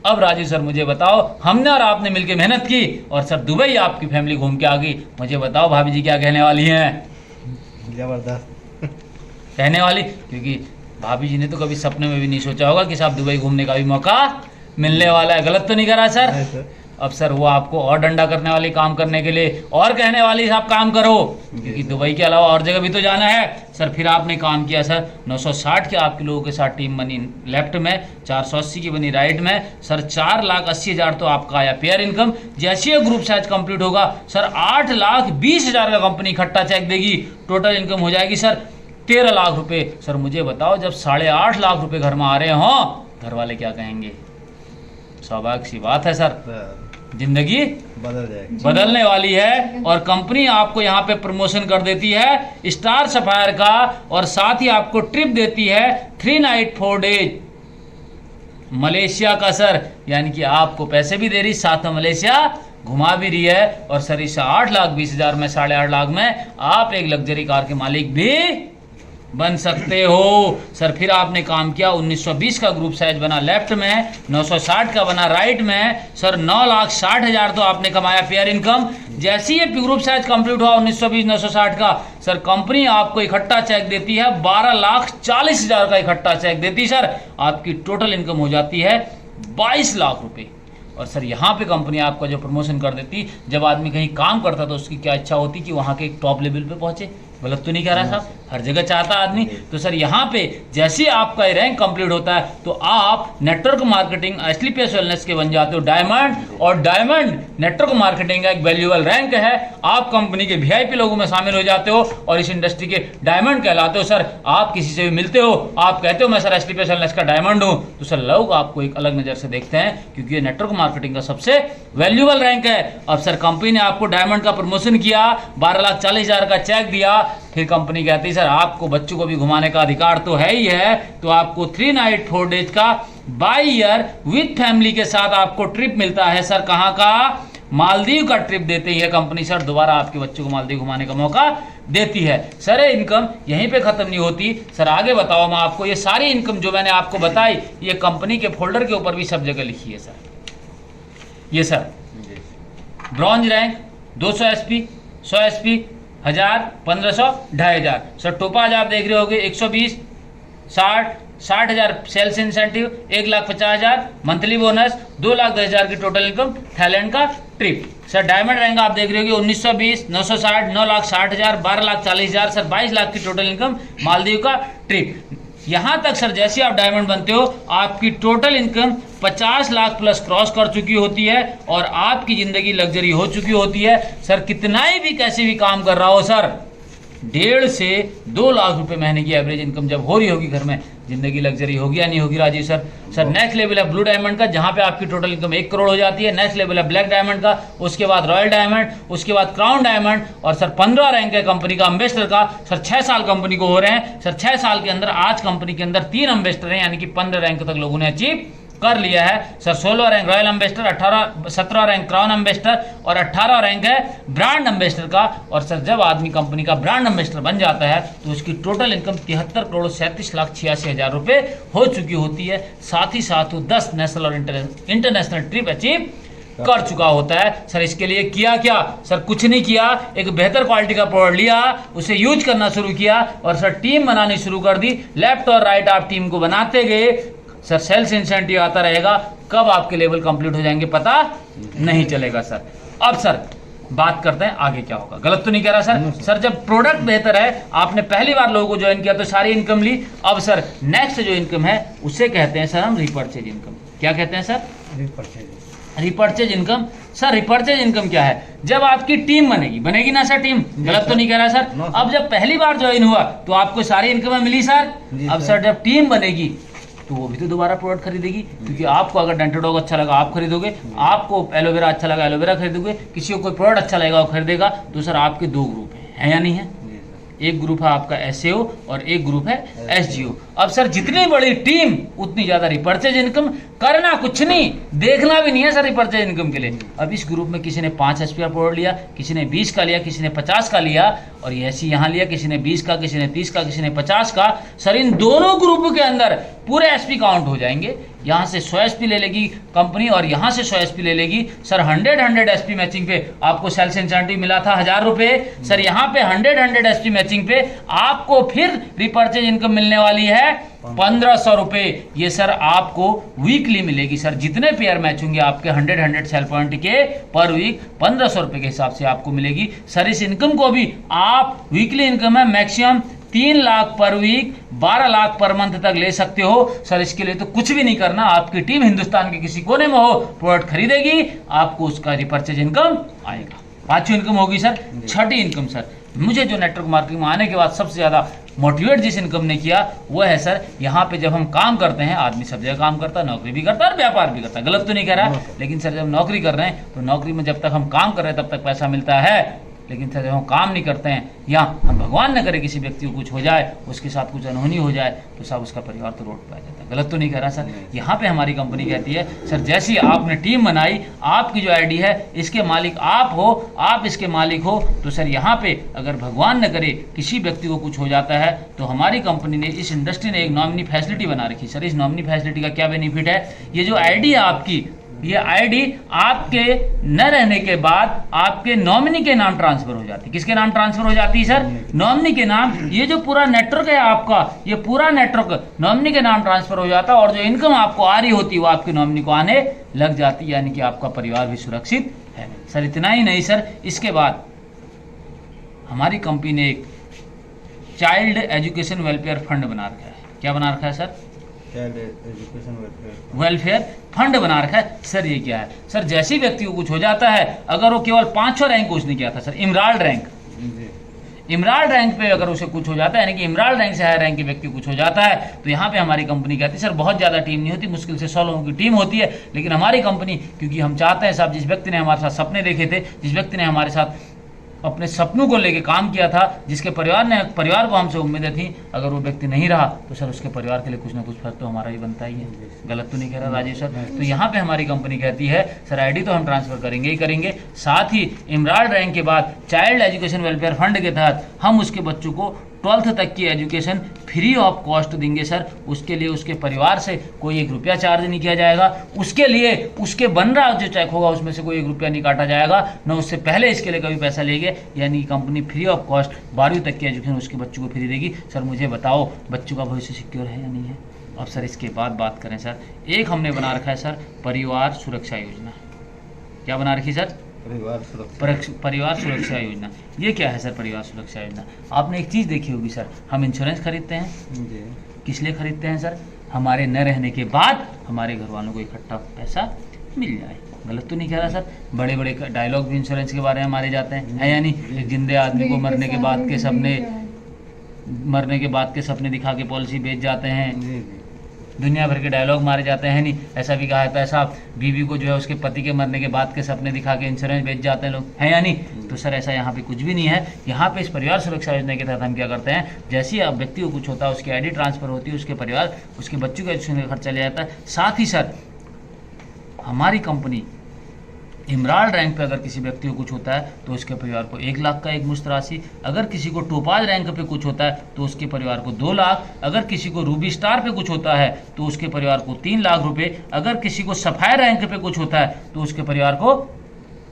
अब राजू सर मुझे बताओ, हमने और आपने मिलकर मेहनत की और सर दुबई आपकी फैमिली घूम के आ गई, मुझे बताओ भाभी जी क्या कहने वाली हैं? जबरदस्त कहने वाली, क्योंकि भाभी जी ने तो कभी सपने में भी नहीं सोचा होगा कि साहब दुबई घूमने का भी मौका मिलने वाला है। गलत तो नहीं करा सर? नहीं सर। अब सर वो आपको और डंडा करने वाली काम करने के लिए और कहने वाली साहब काम करो, क्योंकि दुबई के अलावा और जगह भी तो जाना है। सर फिर आपने काम किया सर, 960 के आपके लोगों के साथ टीम बनी लेफ्ट में, 480 की बनी राइट में। सर 4,80,000 तो आपका आया पेयर इनकम। जैसे ये ग्रुप साइज कंप्लीट होगा सर 8,20,000 का कंपनी इकट्ठा चेक देगी, टोटल इनकम हो जाएगी सर 13 लाख रुपए। सर मुझे बताओ, जब 8.5 लाख रुपए घर में आ रहे हों, घर वाले क्या कहेंगे? स्वाभाविक सी बात है सर, जिंदगी बदल जाएगी, बदलने वाली है। और कंपनी आपको यहाँ पे प्रमोशन कर देती है स्टार सफायर का, और साथ ही आपको ट्रिप देती है 3 नाइट 4 डेज मलेशिया का सर, यानी कि आपको पैसे भी दे रही, साथ में मलेशिया घुमा भी रही है। और सर इस 8,20,000 में 8.5 लाख में आप एक लग्जरी कार के मालिक भी बन सकते हो। सर फिर आपने काम किया, 1920 का ग्रुप साइज बना लेफ्ट में, 960 का बना राइट में। सर 9,60,000 तो आपने कमाया पेयर इनकम। जैसे ही ये ग्रुप साइज कंप्लीट हुआ 1920 960 का, सर कंपनी आपको इकट्ठा चेक देती है 12,40,000 का इकट्ठा चेक देती सर, आपकी टोटल इनकम हो जाती है 22 लाख रुपए। और सर यहाँ पे कंपनी आपका जो प्रमोशन कर देती, जब आदमी कहीं काम करता तो उसकी क्या इच्छा होती कि वहाँ के एक टॉप लेवल पे पहुंचे। गलत तो नहीं कह रहा साहब, हर जगह चाहता आदमी। तो सर यहाँ पे जैसे आपका रैंक कंप्लीट होता है तो आप नेटवर्क मार्केटिंग एसलीपीएस वेलनेस के बन जाते हो डायमंड। और डायमंड नेटवर्क मार्केटिंग का एक वैल्यूएबल रैंक है, आप कंपनी के वीआईपी लोगों में शामिल हो जाते हो और इस इंडस्ट्री के डायमंड कहलाते हो। सर आप किसी से भी मिलते हो, आप कहते हो मैं सर एसलीपीएस वेलनेस का डायमंड हूँ, तो सर लोग आपको एक अलग नजर से देखते हैं, क्योंकि ये नेटवर्क मार्केटिंग का सबसे वैल्यूएबल रैंक है। अब सर कंपनी ने आपको डायमंड का प्रमोशन किया, 12,40,000 का चेक दिया। फिर कंपनी कहती है सर आपको बच्चों को भी घुमाने का अधिकार तो है ही है, तो आपको 3 नाइट 4 डेज का बाई ईयर विद फैमिली के साथ आपको ट्रिप मिलता है। सर कहाँ का? मालदीव का ट्रिप देती है कंपनी सर, दोबारा आपके बच्चों को मालदीव घुमाने का मौका देती है। सर ये इनकम यहीं पे खत्म नहीं होती सर, आगे बताओ मैं आपको। ये सारी इनकम जो मैंने आपको बताई, ये कंपनी के फोल्डर के ऊपर भी सब जगह लिखी है सर। ये sir bronze rank 200 SP, 100 SP, 1000, 1500, 2,500। Sir topaz आप देख रहे होगे 120, 60, 60,000 सेल्स इंसेंटिव, 1,50,000 मंथली बोनस, 2,10,000 की टोटल इनकम, थाईलैंड का ट्रिप। सर डायमंड रैंक आप देख रहे होगे 1920, 960, 9,60,000, 12,40,000, सर 22 लाख की टोटल इनकम, मालदीव का ट्रिप। यहां तक सर जैसे आप डायमंड बनते हो आपकी total income 50 lakh plus cross कर चुकी होती है और आपकी जिंदगी लग्जरी हो चुकी होती है। सर कितना ही भी कैसे भी काम कर रहा हो सर, 1.5 से 2 लाख रुपए महीने की एवरेज इनकम जब हो रही होगी घर में, जिंदगी लग्जरी होगी या नहीं होगी Rajiv sir? Sir next level है ब्लू डायमंड का, जहां पे आपकी टोटल इनकम 1 करोड़ हो जाती है। नेक्स्ट लेवल है ब्लैक डायमंड का, उसके बाद रॉयल डायमंड, उसके बाद क्राउन डायमंड, और सर 15 रैंक है कंपनी का एम्बेसडर का। सर 6 साल कंपनी को हो रहे हैं सर, 6 साल के अंदर आज कंपनी के अंदर 3 एम्बेसडर हैं, यानी कि 15 रैंक तक लोगों ने अचीव कर लिया है। Sir 16 rank royal ambassador, 17 rank crown ambassador और 18 रैंक है ब्रांड एम्बेसडर का। और सर जब आदमी कंपनी का ब्रांड एम्बेसडर बन जाता है तो उसकी टोटल इनकम 73,37,86,000 रुपए हो चुकी होती है। साथ ही साथ वो 10 नेशनल और इंटरनेशनल ट्रिप अचीव कर चुका होता है। सर इसके लिए किया क्या? सर कुछ नहीं किया, एक बेहतर क्वालिटी का प्रोडक्ट लिया, उसे यूज करना शुरू किया और सर टीम बनानी शुरू कर दी। लेफ्ट और राइट आप टीम को बनाते गए। सर सेल्स इंसेंटिव आता रहेगा, कब आपके लेवल कंप्लीट हो जाएंगे पता नहीं चलेगा सर। अब सर बात करते हैं आगे क्या होगा। गलत तो नहीं कह रहा सर? सर जब प्रोडक्ट बेहतर है, आपने पहली बार लोगों को ज्वाइन किया तो सारी इनकम ली। अब सर नेक्स्ट जो इनकम है उसे कहते हैं सर हम रिपर्चेज इनकम। क्या कहते हैं sir? Repurchase income. Sir repurchase income क्या है? जब आपकी टीम बनेगी ना सर टीम? गलत तो नहीं कह रहा सर? अब जब पहली बार ज्वाइन हुआ तो आपको सारी इनकम मिली सर। अब सर जब टीम बनेगी तो वो भी तो दोबारा प्रोडक्ट खरीदेगी, क्योंकि आपको अगर डेंटोडॉग अच्छा लगा आप खरीदोगे, आपको एलोवेरा अच्छा लगा एलोवेरा खरीदोगे, किसी को कोई प्रोडक्ट अच्छा लगेगा वो खरीदेगा। तो सर आपके 2 ग्रुप हैं या नहीं है? एक ग्रुप है आपका एसएओ और एक ग्रुप है एसजीओ। अब सर जितनी बड़ी टीम उतनी ज्यादा रिपर्चेज इनकम, करना कुछ नहीं, देखना भी नहीं है सर रिपर्चेज इनकम के लिए। अब इस ग्रुप में किसी ने 5 एसपीआर प्रोडक्ट लिया, किसी ने 20 का लिया, किसी ने 50 का लिया, और ये ऐसी यहाँ लिया, किसी ने 20 का, किसी ने 30 का, किसी ने 50 का। सर इन दोनों ग्रुप के अंदर पूरे एसपी काउंट हो जाएंगे। यहाँ से 100 एसपी ले लेगी कंपनी और यहाँ से 100 एसपी ले लेगी। सर 100 एसपी मैचिंग पे आपको सेल्स इंसेंटिव मिला था 1000 रुपए। सर यहाँ पे 100 एसपी मैचिंग पे आपको फिर रिपर्चेज इनकम मिलने वाली है 1500 रुपए। ये सर आपको वीकली मिलेगी। सर जितने पेयर मैच होंगे आपके 100 सेल पॉइंट के पर वीक 1500 रुपए के हिसाब से आपको मिलेगी। सर इस इनकम को भी आप वीकली इनकम है मैक्सिमम 3 लाख पर वीक, 12 लाख पर मंथ तक ले सकते हो। सर इसके लिए तो कुछ भी नहीं करना, आपकी टीम हिंदुस्तान के किसी कोने में हो, प्रोडक्ट खरीदेगी, आपको उसका रिपर्चेज इनकम आएगा। 5वीं इनकम होगी सर। 6ठी इनकम सर, मुझे जो नेटवर्क मार्केटिंग में आने के बाद सबसे ज्यादा मोटिवेट जिस इनकम ने किया वो है सर, यहाँ पे जब हम काम करते हैं, आदमी सब जगह काम करता है, नौकरी भी करता है और व्यापार भी करता है, गलत तो नहीं कह रहा, लेकिन सर जब नौकरी कर रहे हैं तो नौकरी में जब तक हम काम कर रहे हैं तब तक पैसा मिलता है, लेकिन सर जब हम काम नहीं करते हैं या हम भगवान न करे किसी व्यक्ति को कुछ हो जाए, उसके साथ कुछ अनहोनी हो जाए, तो साहब उसका परिवार तो रोड पे आ जाता है। गलत तो नहीं कह रहा सर। यहाँ पे हमारी कंपनी कहती है सर जैसी आपने टीम बनाई, आपकी जो आईडी है इसके मालिक आप हो, आप इसके मालिक हो, तो सर यहाँ पे अगर भगवान न करे किसी व्यक्ति को कुछ हो जाता है तो हमारी कंपनी ने, इस इंडस्ट्री ने एक नॉमिनी फैसिलिटी बना रखी। सर इस नॉमिनी फैसिलिटी का क्या बेनिफिट है, ये जो आईडी है आपकी, ये आईडी आपके न रहने के बाद आपके नॉमिनी के नाम ट्रांसफर हो जाती है। किसके नाम ट्रांसफर हो जाती है सर? नॉमिनी के नाम। ये जो पूरा नेटवर्क है आपका, ये पूरा नेटवर्क नॉमिनी के नाम ट्रांसफर हो जाता है और जो इनकम आपको आ रही होती है वो आपके नॉमिनी को आने लग जाती है, यानी कि आपका परिवार भी सुरक्षित है। सर इतना ही नहीं सर, इसके बाद हमारी कंपनी ने एक चाइल्ड एजुकेशन वेलफेयर फंड बना रखा है। क्या बना रखा है सर? एजुकेशन वेलफेयर फंड बना रखा है। सर ये क्या है? सर जैसे व्यक्ति को कुछ हो जाता है, अगर वो केवल 500 रैंक उसने किया था sir, emerald rank, emerald rank पे अगर उसे कुछ हो जाता है, यानी कि इमराल्ड रैंक से हायर रैंक के व्यक्ति को कुछ हो जाता है, तो यहाँ पे हमारी कंपनी कहती है सर बहुत ज़्यादा टीम नहीं होती, मुश्किल से 100 लोगों की टीम होती है, लेकिन हमारी कंपनी, क्योंकि हम चाहते हैं साहब जिस व्यक्ति ने हमारे साथ सपने देखे थे, जिस व्यक्ति ने हमारे साथ अपने सपनों को लेके काम किया था, जिसके परिवार को हमसे उम्मीदें थी, अगर वो व्यक्ति नहीं रहा तो सर उसके परिवार के लिए कुछ ना कुछ फर्क तो हमारा ही बनता ही है। गलत तो नहीं कह रहा राजेश सर? तो यहाँ पे हमारी कंपनी कहती है सर आईडी तो हम ट्रांसफर करेंगे ही करेंगे, साथ ही इमराल्ड रैंक के बाद चाइल्ड एजुकेशन वेलफेयर फंड के तहत हम उसके बच्चों को 12th तक की एजुकेशन फ्री ऑफ कॉस्ट देंगे सर। उसके लिए उसके परिवार से कोई 1 रुपया चार्ज नहीं किया जाएगा, उसके लिए उसके बन रहा जो चेक होगा उसमें से कोई 1 रुपया नहीं काटा जाएगा, न उससे पहले इसके लिए कभी पैसा लेंगे, यानी कंपनी फ्री ऑफ कॉस्ट 12वीं तक की एजुकेशन उसके बच्चों को फ्री देगी। सर मुझे बताओ बच्चों का भविष्य सिक्योर है या नहीं है? अब सर इसके बाद बात करें सर, एक हमने बना रखा है सर परिवार सुरक्षा योजना। क्या बना रखी सर? परिवार सुरक्षा योजना। ये क्या है सर परिवार सुरक्षा योजना? आपने एक चीज़ देखी होगी सर, हम इंश्योरेंस खरीदते हैं, किस लिए खरीदते हैं सर? हमारे न रहने के बाद हमारे घर वालों को इकट्ठा पैसा मिल जाए। गलत तो नहीं कह रहा सर? बड़े बड़े डायलॉग भी इंश्योरेंस के बारे में मारे जाते हैं, है या नहीं? एक जिंदे आदमी को मरने के बाद के सपने दिखा के पॉलिसी बेच जाते हैं, दुनिया भर के डायलॉग मारे जाते हैं, नहीं? ऐसा भी कहा जाता है साहब बीवी को जो है उसके पति के मरने के बाद के सपने दिखा के इंश्योरेंस बेच जाते हैं लोग, है या नहीं? तो सर ऐसा यहाँ पे कुछ भी नहीं है। यहाँ पे इस परिवार सुरक्षा योजना के तहत हम क्या करते हैं, जैसे ही अब व्यक्ति को कुछ होता है उसकी आईडी ट्रांसफर होती है, उसके परिवार उसके बच्चों के एजुकेशन का खर्चा ले जाता है। साथ ही सर हमारी कंपनी इमराल्ड रैंक पे अगर किसी व्यक्ति को कुछ होता है तो उसके परिवार को 1 लाख का एक मुश्त राशि, अगर किसी को टोपाज रैंक पे कुछ होता है तो उसके परिवार को 2 लाख, अगर किसी को रूबी स्टार पे कुछ होता है तो उसके परिवार को 3 लाख रुपए, अगर किसी को सफायर रैंक पे कुछ होता है तो उसके परिवार को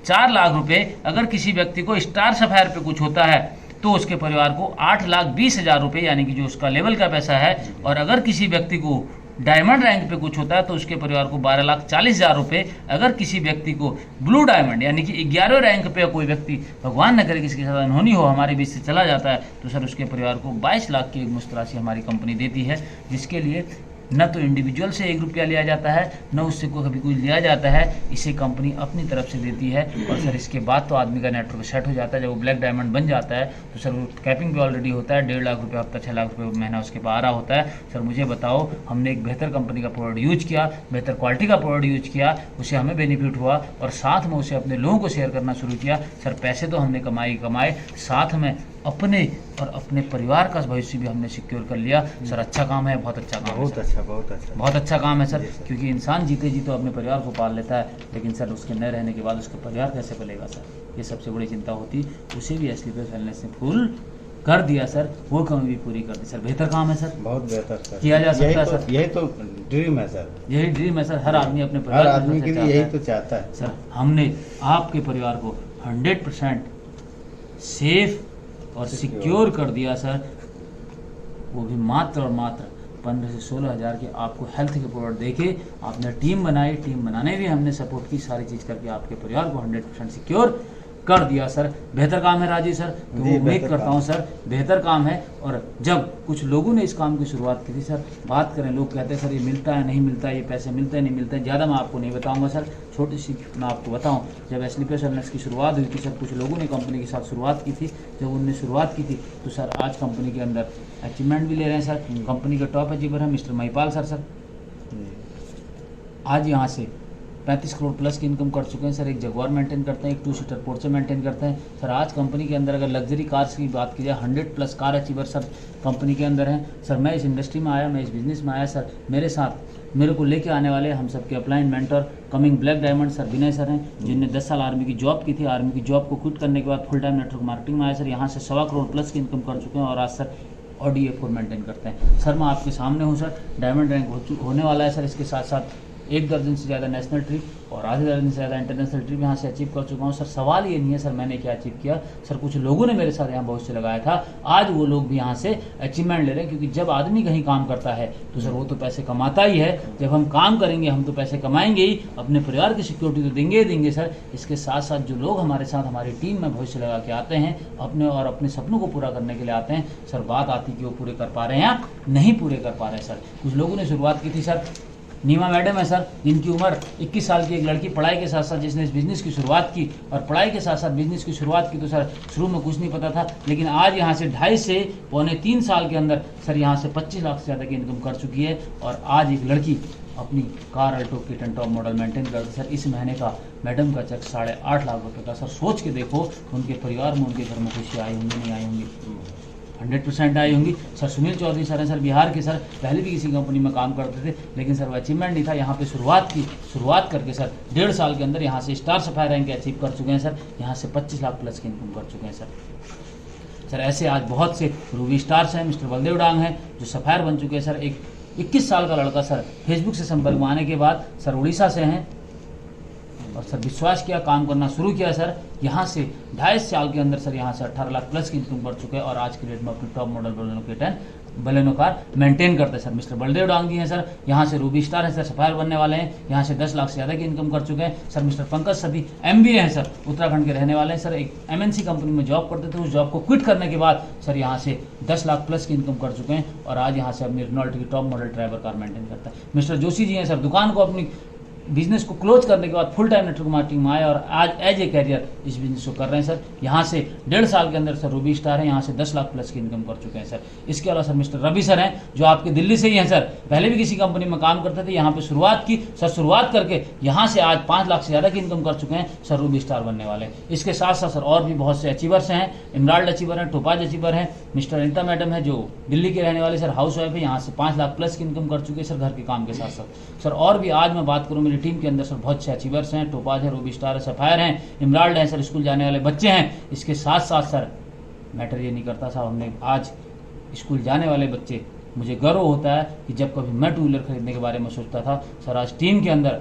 4 लाख रुपए, अगर किसी व्यक्ति को स्टार सफायर पे कुछ होता है तो उसके परिवार को 8,20,000 रुपए, यानी कि जो उसका लेवल का पैसा है, और अगर किसी व्यक्ति को डायमंड रैंक पे कुछ होता है तो उसके परिवार को 12,40,000 रुपए, अगर किसी व्यक्ति को ब्लू डायमंड यानी कि 11वें रैंक पे कोई व्यक्ति भगवान न करे किसी के साथ अनहोनी हो हमारे बीच से चला जाता है तो सर उसके परिवार को 22 लाख की एक मुश्त राशि हमारी कंपनी देती है, जिसके लिए न तो इंडिविजुअल से 1 रुपया लिया जाता है, न उससे कभी कुछ लिया जाता है, इसे कंपनी अपनी तरफ से देती है। और सर इसके बाद तो आदमी का नेटवर्क सेट हो जाता है। जब वो ब्लैक डायमंड बन जाता है तो सर वो कैपिंग पे ऑलरेडी होता है, 1.5 लाख रुपये हफ्ता, 6 लाख रुपये महीना उसके पास आ रहा होता है। सर मुझे बताओ, हमने एक बेहतर कंपनी का प्रोडक्ट यूज किया, बेहतर क्वालिटी का प्रोडक्ट यूज किया, उसे हमें बेनिफिट हुआ और साथ में उसे अपने लोगों को शेयर करना शुरू किया। सर पैसे तो हमने कमाए, साथ में अपने और अपने परिवार का भविष्य भी हमने सिक्योर कर लिया। सर अच्छा काम है, बहुत अच्छा काम है बहुत सर। अच्छा, बहुत अच्छा। बहुत अच्छा काम है सर, जी सर। क्योंकि इंसान जीते जी तो अपने परिवार को पाल लेता है, लेकिन सर उसके न रहने के बाद उसका परिवार कैसे पलेगा सर, ये सबसे बड़ी चिंता होती। उसे भी एसलीपीएस वेलनेस ने फुल कर दिया सर, वो कमी भी पूरी कर दी सर। बेहतर काम है सर, बहुत बेहतर सर, किया जा सकता है सर। यही तो ड्रीम है सर, यही ड्रीम है सर, हर आदमी अपने हर परिवार आदमी के लिए यही चाहता तो है। चाहता है सर हमने आपके परिवार को 100% सेफ और सिक्योर कर दिया सर, वो भी मात्र और मात्र 15 से 16 हज़ार की आपको हेल्थ के प्रोडक्ट देके आपने टीम बनाई, टीम बनाने भी हमने सपोर्ट की, सारी चीज़ करके आपके परिवार को 100% सिक्योर कर दिया सर। बेहतर काम है राजीव सर, तो जी, उम्मीद बेहतर करता काम हूँ सर बेहतर काम है। और जब कुछ लोगों ने इस काम की शुरुआत की थी सर, बात करें, लोग कहते हैं सर ये मिलता है नहीं मिलता है, ये पैसे मिलते हैं नहीं मिलते हैं, ज़्यादा मैं आपको नहीं बताऊंगा सर, छोटी सी मैं आपको बताऊं। जब एसलीपीएस वेलनेस की शुरुआत हुई थी सर, कुछ लोगों ने कंपनी के साथ शुरुआत की थी, जब उनने शुरुआत की थी तो सर आज कंपनी के अंदर अचीवमेंट भी ले रहे हैं सर, कंपनी के टॉप अचीवर हैं मिस्टर महिपाल सर आज यहाँ से 35 करोड़ प्लस की इनकम कर चुके हैं सर। एक जगुआर मेंटेन करते हैं, एक 2 सीटर पोर्चे मेंटेन करते हैं सर। आज कंपनी के अंदर अगर लग्जरी कार्स की बात की जाए 100+ कार अचीवर सर कंपनी के अंदर हैं सर। मैं इस इंडस्ट्री में आया, मैं इस बिजनेस में आया सर, मेरे साथ मेरे को लेके आने वाले हम सबके upline mentor coming black diamond sir Vinay sir हैं, जिनने 10 साल आर्मी की जॉब की थी। आर्मी की जॉब को क्विट करने के बाद फुल टाइम नेटवर्क मार्केटिंग में आया सर, यहाँ से 1.25 करोड़ प्लस की इनकम कर चुके हैं और आज सर ऑडी A4 मेंटेन करते हैं सर। मैं आपके सामने हूँ सर, डायमंड रैंक होने वाला है सर। इसके साथ साथ 1 दर्जन से ज़्यादा नेशनल ट्रिप और आधे दर्जन से ज़्यादा इंटरनेशनल ट्रिप यहाँ से अचीव कर चुका हूँ सर। सवाल ये नहीं है सर मैंने क्या अचीव किया सर, कुछ लोगों ने मेरे साथ यहाँ बहुत से लगाया था, आज वो लोग भी यहाँ से अचीवमेंट ले रहे हैं। क्योंकि जब आदमी कहीं काम करता है तो सर वो तो पैसे कमाता ही है, जब हम काम करेंगे हम तो पैसे कमाएंगे ही, अपने परिवार की सिक्योरिटी तो देंगे ही देंगे सर। इसके साथ साथ जो लोग हमारे साथ हमारी टीम में भविष्य लगा के आते हैं, अपने और अपने सपनों को पूरा करने के लिए आते हैं सर, बात आती कि वो पूरे कर पा रहे हैं या नहीं पूरे कर पा रहे हैं सर। कुछ लोगों ने शुरुआत की थी सर, नीमा मैडम है सर, जिनकी उम्र 21 साल की, एक लड़की पढ़ाई के साथ साथ जिसने इस बिज़नेस की शुरुआत की और पढ़ाई के साथ साथ बिज़नेस की शुरुआत की। तो सर शुरू में कुछ नहीं पता था, लेकिन आज यहाँ से 2.5 से 3 साल के अंदर सर यहाँ से 25 लाख से ज़्यादा की इनकम कर चुकी है। और आज एक लड़की अपनी car Alto kitten top model maintain करती सर। इस महीने का मैडम का चेक 8.5 लाख रुपये का सर। सोच के देखो उनके परिवार में, उनके घर में खुशी आई होंगी नहीं आई होंगी, 100% आई होंगी सर। सुनील चौधरी सर हैं सर, बिहार के सर, पहले भी किसी कंपनी में काम करते थे, लेकिन सर वो अचीवमेंट नहीं था। यहाँ पे शुरुआत करके सर 1.5 साल के अंदर यहाँ से स्टार सफायर रैंक अचीव कर चुके हैं सर। यहाँ से 25 लाख प्लस की इनकम कर चुके हैं सर। ऐसे आज बहुत से रूबी स्टार्स हैं, मिस्टर बलदेव डांग हैं जो सफायर बन चुके हैं सर। एक 21 साल का लड़का सर फेसबुक से संपर्क में आने के बाद सर उड़ीसा से हैं और सर विश्वास किया, काम करना शुरू किया सर। यहाँ से 2.5 साल के अंदर सर यहाँ से 18 लाख प्लस की इनकम कर चुके हैं और आज के डेट में अपनी top model Baleno car maintain करते हैं सर। मिस्टर बलदेव डांग जी हैं सर, यहाँ से रूबी स्टार हैं सर, सफायर बनने वाले हैं, यहाँ से 10 लाख से ज़्यादा की इनकम कर चुके हैं सर। मिस्टर पंकज सभी MBA हैं सर, उत्तराखंड के रहने वाले हैं सर। एक MNC कंपनी में जॉब करते थे, उस जॉब को क्विट करने के बाद सर यहाँ से 10 लाख प्लस की इनकम कर चुके हैं और आज यहाँ से अपनी रेनॉल्ट की top model driver car maintain करता है। मिस्टर जोशी जी हैं सर, दुकान को अपनी बिजनेस को क्लोज करने के बाद फुल टाइम नेटवर्क मार्केटिंग में आए और आज एज ए कैरियर इस बिजनेस को कर रहे हैं सर। यहाँ से 1.5 साल के अंदर सर रूबी स्टार है, यहाँ से 10 लाख प्लस की इनकम कर चुके हैं सर। इसके अलावा सर मिस्टर रवि सर हैं जो आपके दिल्ली से ही हैं सर, पहले भी किसी कंपनी में काम करते थे, यहाँ पे शुरुआत की सर, शुरुआत करके यहाँ से आज 5 लाख से ज़्यादा की इनकम कर चुके हैं सर, रूबी स्टार बनने वाले। इसके साथ साथ सर और भी बहुत से अचीवर्स हैं, इमराल्ड अचीवर हैं, टोपाज अचीवर हैं। मिस्टर अनिता मैडम है जो दिल्ली के रहने वाले सर, हाउस वाइफ है, यहाँ से 5 लाख प्लस की इनकम कर चुके हैं सर घर के काम के साथ साथ सर। और भी आज मैं बात करूँ मेरी टीम के अंदर सर बहुत से अचीवर्स हैं, टोपाज है, रूबी स्टार है, सफायर हैं, इमराल्ड हैं सर, स्कूल जाने वाले बच्चे हैं। इसके साथ साथ सर मैटर ये नहीं करता साहब, हमने आज स्कूल जाने वाले बच्चे, मुझे गर्व होता है कि जब कभी मैं 2 व्हीलर खरीदने के बारे में सोचता था सर, आज टीम के अंदर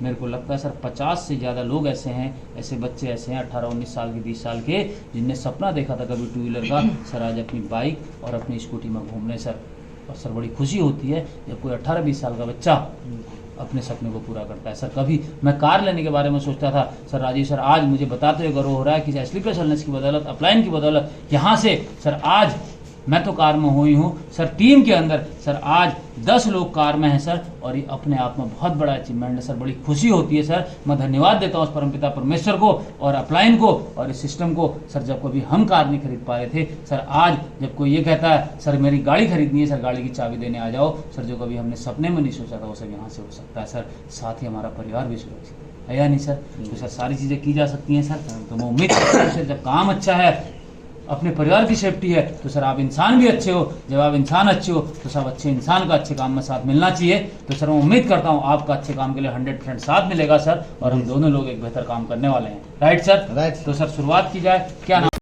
मेरे को लगता है सर 50 से ज़्यादा लोग ऐसे हैं, ऐसे बच्चे ऐसे हैं 18-19 साल के, 20 साल के, जिनने सपना देखा था कभी 2 व्हीलर का सर, आज अपनी बाइक और अपनी स्कूटी में घूम रहे सर। और सर बड़ी खुशी होती है जब कोई 18-20 साल का बच्चा अपने सपने को पूरा करता है सर। कभी मैं कार लेने के बारे में सोचता था सर, राजीव सर आज मुझे बताते हुए गर्व हो रहा है कि एसलीपीएस वेलनेस की बदौलत, अपलाइन की बदौलत यहाँ से सर आज मैं तो कार में हुई हूँ सर, टीम के अंदर सर आज 10 लोग कार में हैं सर, और ये अपने आप में बहुत बड़ा अचीवमेंट है सर, बड़ी खुशी होती है सर। मैं धन्यवाद देता हूँ उस परमपिता परमेश्वर को और अपलाइन को और इस सिस्टम को सर। जब कभी हम कार नहीं खरीद पा रहे थे सर, आज जब कोई ये कहता है सर मेरी गाड़ी खरीदनी है सर, गाड़ी की चाबी देने आ जाओ सर, जो कभी हमने सपने में नहीं सोचा था वो सब यहाँ से हो सकता है सर। साथ ही हमारा परिवार भी सुरक्षित है या नहीं सर, तो सर सारी चीज़ें की जा सकती हैं सर। तो मैं उम्मीद करता हूँ सर जब काम अच्छा है अपने परिवार की सेफ्टी है, तो सर आप इंसान भी अच्छे हो। जब आप इंसान अच्छे हो तो सब अच्छे इंसान का अच्छे काम में साथ मिलना चाहिए। तो सर मैं उम्मीद करता हूँ आपका अच्छे काम के लिए 100% साथ मिलेगा सर, और हम दोनों लोग एक बेहतर काम करने वाले हैं। Right sir? राइट। तो सर शुरुआत की जाए। क्या नाम?